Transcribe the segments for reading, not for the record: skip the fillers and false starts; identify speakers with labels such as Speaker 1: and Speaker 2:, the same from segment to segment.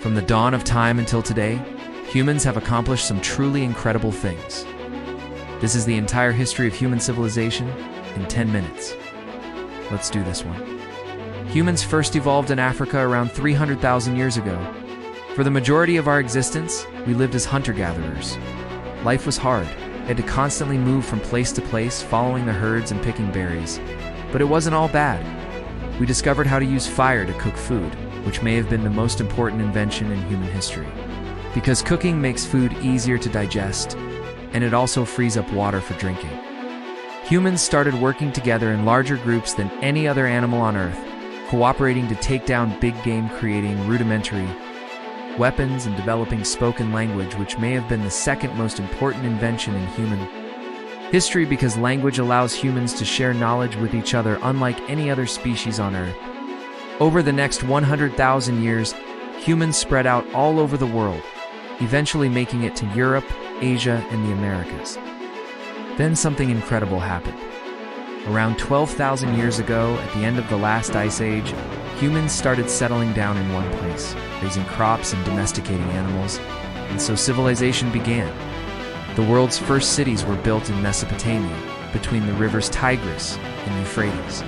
Speaker 1: From the dawn of time until today, humans have accomplished some truly incredible things. This is the entire history of human civilization in 10 minutes. Let's do this one. Humans first evolved in Africa around 300,000 years ago. For the majority of our existence, we lived as hunter-gatherers. Life was hard. We had to constantly move from place to place, following the herds and picking berries. But it wasn't all bad. We discovered how to use fire to cook food, which may have been the most important invention in human history. Because cooking makes food easier to digest, and it also frees up water for drinking. Humans started working together in larger groups than any other animal on Earth, cooperating to take down big game, creating rudimentary weapons and developing spoken language, which may have been the second most important invention in human history because language allows humans to share knowledge with each other unlike any other species on Earth. Over the next 100,000 years, humans spread out all over the world, eventually making it to Europe, Asia, and the Americas. Then something incredible happened. Around 12,000 years ago, at the end of the last ice age, humans started settling down in one place, raising crops and domesticating animals, and so civilization began. The world's first cities were built in Mesopotamia, between the rivers Tigris and Euphrates.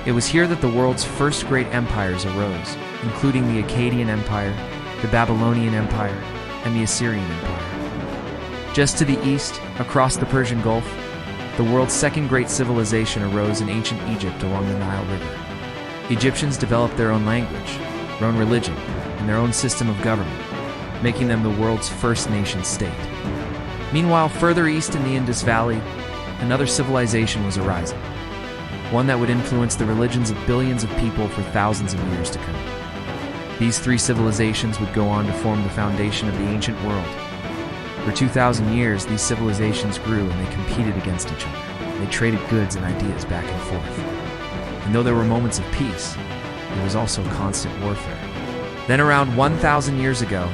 Speaker 1: It was here that the world's first great empires arose, including the Akkadian Empire, the Babylonian Empire, and the Assyrian Empire. Just to the east, across the Persian Gulf, the world's second great civilization arose in ancient Egypt along the Nile River. Egyptians developed their own language, their own religion, and their own system of government, making them the world's first nation-state. Meanwhile, further east in the Indus Valley, another civilization was arising, one that would influence the religions of billions of people for thousands of years to come. These three civilizations would go on to form the foundation of the ancient world. For 2,000 years, these civilizations grew and they competed against each other. They traded goods and ideas back and forth. And though there were moments of peace, there was also constant warfare. Then around 1,000 years ago,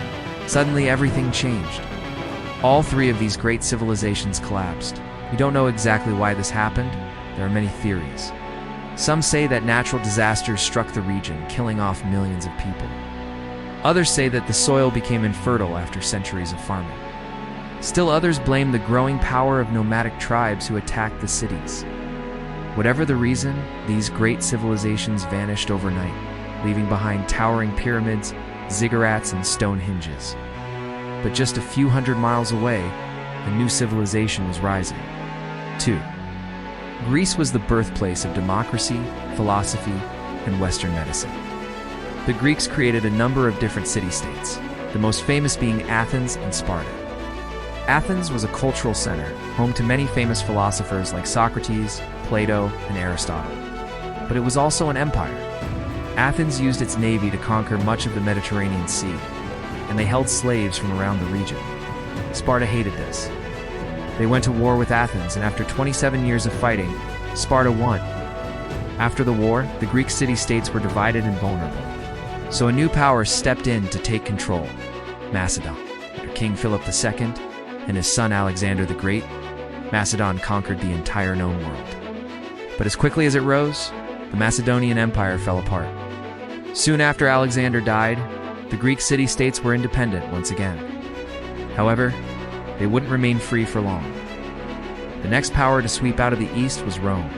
Speaker 1: suddenly everything changed. All three of these great civilizations collapsed. We don't know exactly why this happened. There are many theories. Some say that natural disasters struck the region, killing off millions of people. Others say that the soil became infertile after centuries of farming. Still others blame the growing power of nomadic tribes who attacked the cities. Whatever the reason, these great civilizations vanished overnight, leaving behind towering pyramids, ziggurats, and Stonehenges. But just a few hundred miles away, a new civilization was rising. 2. Greece was the birthplace of democracy, philosophy, and Western medicine. The Greeks created a number of different city-states, the most famous being Athens and Sparta. Athens was a cultural center, home to many famous philosophers like Socrates, Plato, and Aristotle. But it was also an empire. Athens used its navy to conquer much of the Mediterranean Sea, and they held slaves from around the region. Sparta hated this. They went to war with Athens, and after 27 years of fighting, Sparta won. After the war, the Greek city-states were divided and vulnerable. So a new power stepped in to take control, Macedon. Under King Philip II and his son Alexander the Great, Macedon conquered the entire known world. But as quickly as it rose, the Macedonian Empire fell apart. Soon after Alexander died, the Greek city-states were independent once again. However, they wouldn't remain free for long. The next power to sweep out of the east was Rome.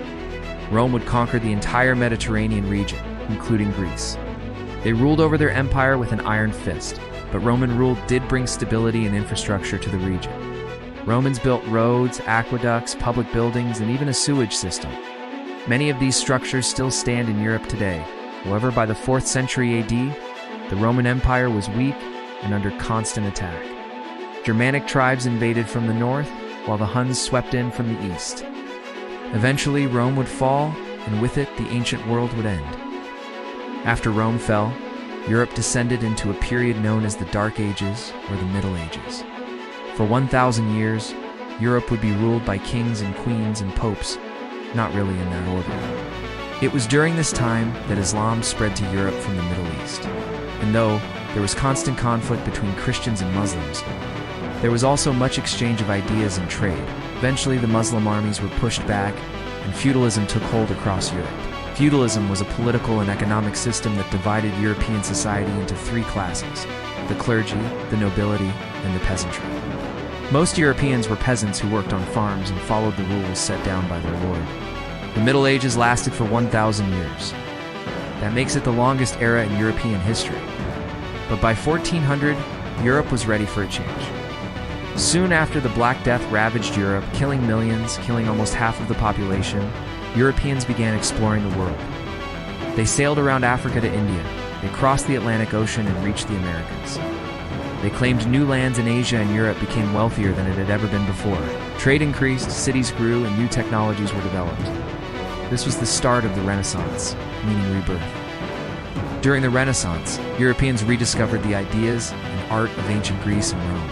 Speaker 1: Rome would conquer the entire Mediterranean region, including Greece. They ruled over their empire with an iron fist, but Roman rule did bring stability and infrastructure to the region. Romans built roads, aqueducts, public buildings, and even a sewage system. Many of these structures still stand in Europe today. However, by the 4th century AD, the Roman Empire was weak and under constant attack. Germanic tribes invaded from the north, while the Huns swept in from the east. Eventually, Rome would fall, and with it, the ancient world would end. After Rome fell, Europe descended into a period known as the Dark Ages or the Middle Ages. For 1,000 years, Europe would be ruled by kings and queens and popes, not really in that order. It was during this time that Islam spread to Europe from the Middle East. And though there was constant conflict between Christians and Muslims, there was also much exchange of ideas and trade. Eventually, the Muslim armies were pushed back, and feudalism took hold across Europe. Feudalism was a political and economic system that divided European society into three classes: the clergy, the nobility, and the peasantry. Most Europeans were peasants who worked on farms and followed the rules set down by their lord. The Middle Ages lasted for 1,000 years. That makes it the longest era in European history. But by 1400, Europe was ready for a change. Soon after the Black Death ravaged Europe, killing millions, killing almost half of the population, Europeans began exploring the world. They sailed around Africa to India. They crossed the Atlantic Ocean and reached the Americas. They claimed new lands in Asia, and Europe became wealthier than it had ever been before. Trade increased, cities grew, and new technologies were developed. This was the start of the Renaissance, meaning rebirth. During the Renaissance, Europeans rediscovered the ideas and art of ancient Greece and Rome.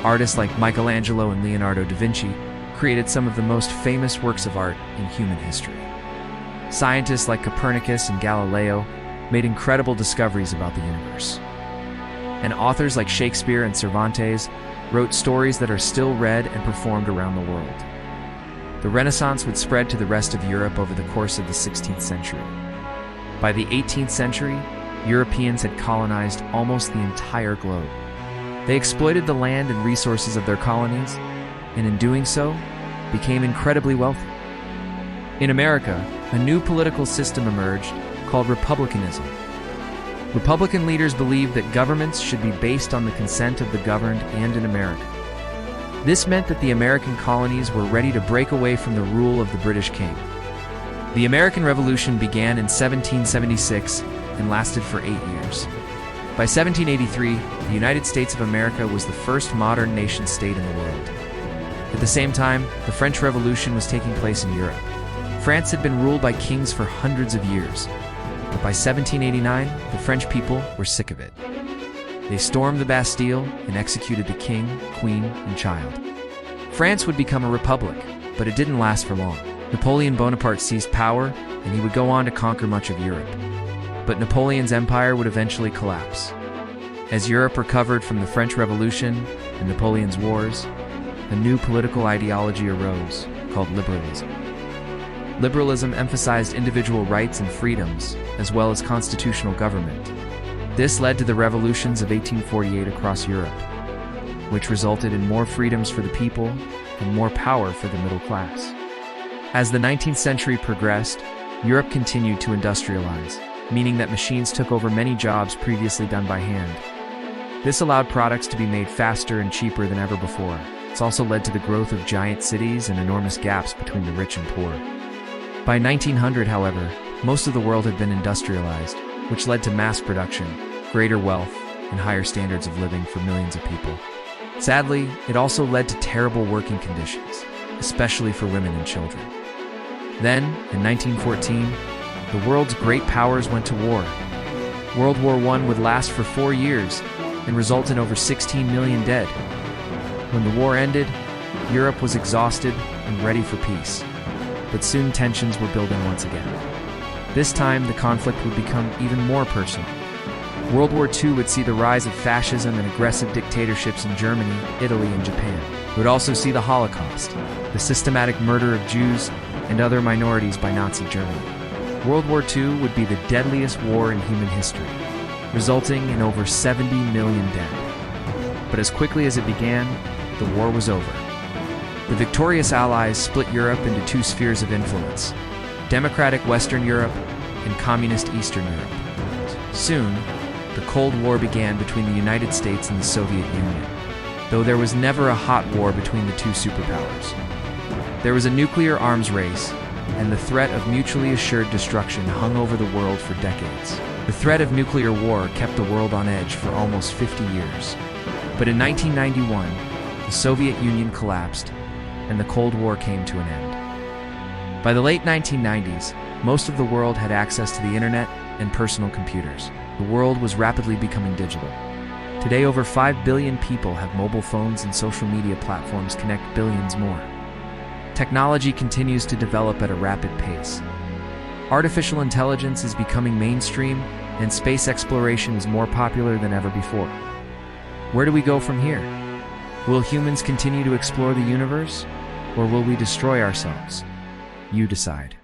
Speaker 1: Artists like Michelangelo and Leonardo da Vinci created some of the most famous works of art in human history. Scientists like Copernicus and Galileo made incredible discoveries about the universe. And authors like Shakespeare and Cervantes wrote stories that are still read and performed around the world. The Renaissance would spread to the rest of Europe over the course of the 16th century. By the 18th century, Europeans had colonized almost the entire globe. They exploited the land and resources of their colonies, and in doing so, became incredibly wealthy. In America, a new political system emerged called republicanism. Republican leaders believed that governments should be based on the consent of the governed and in America. This meant that the American colonies were ready to break away from the rule of the British king. The American Revolution began in 1776 and lasted for 8 years. By 1783, the United States of America was the first modern nation-state in the world. At the same time, the French Revolution was taking place in Europe. France had been ruled by kings for hundreds of years. But by 1789, the French people were sick of it. They stormed the Bastille and executed the king, queen, and child. France would become a republic, but it didn't last for long. Napoleon Bonaparte seized power, and he would go on to conquer much of Europe. But Napoleon's empire would eventually collapse. As Europe recovered from the French Revolution and Napoleon's wars, a new political ideology arose called liberalism. Liberalism emphasized individual rights and freedoms, as well as constitutional government. This led to the revolutions of 1848 across Europe, which resulted in more freedoms for the people and more power for the middle class. As the 19th century progressed, Europe continued to industrialize, meaning that machines took over many jobs previously done by hand. This allowed products to be made faster and cheaper than ever before. It's also led to the growth of giant cities and enormous gaps between the rich and poor. By 1900, however, most of the world had been industrialized, which led to mass production, greater wealth, and higher standards of living for millions of people. Sadly, it also led to terrible working conditions, especially for women and children. Then, in 1914, the world's great powers went to war. World War I would last for 4 years and result in over 16 million dead. When the war ended, Europe was exhausted and ready for peace. But soon tensions were building once again. This time, the conflict would become even more personal. World War II would see the rise of fascism and aggressive dictatorships in Germany, Italy, and Japan. It would also see the Holocaust, the systematic murder of Jews and other minorities by Nazi Germany. World War II would be the deadliest war in human history, resulting in over 70 million dead. But as quickly as it began, the war was over. The victorious Allies split Europe into two spheres of influence: democratic Western Europe and communist Eastern Europe. Soon, the Cold War began between the United States and the Soviet Union, though there was never a hot war between the two superpowers. There was a nuclear arms race, and the threat of mutually assured destruction hung over the world for decades. The threat of nuclear war kept the world on edge for almost 50 years. But in 1991, the Soviet Union collapsed, and the Cold War came to an end. By the late 1990s, most of the world had access to the internet and personal computers. The world was rapidly becoming digital. Today, over 5 billion people have mobile phones, and social media platforms connect billions more. Technology continues to develop at a rapid pace. Artificial intelligence is becoming mainstream, and space exploration is more popular than ever before. Where do we go from here? Will humans continue to explore the universe, or will we destroy ourselves? You decide.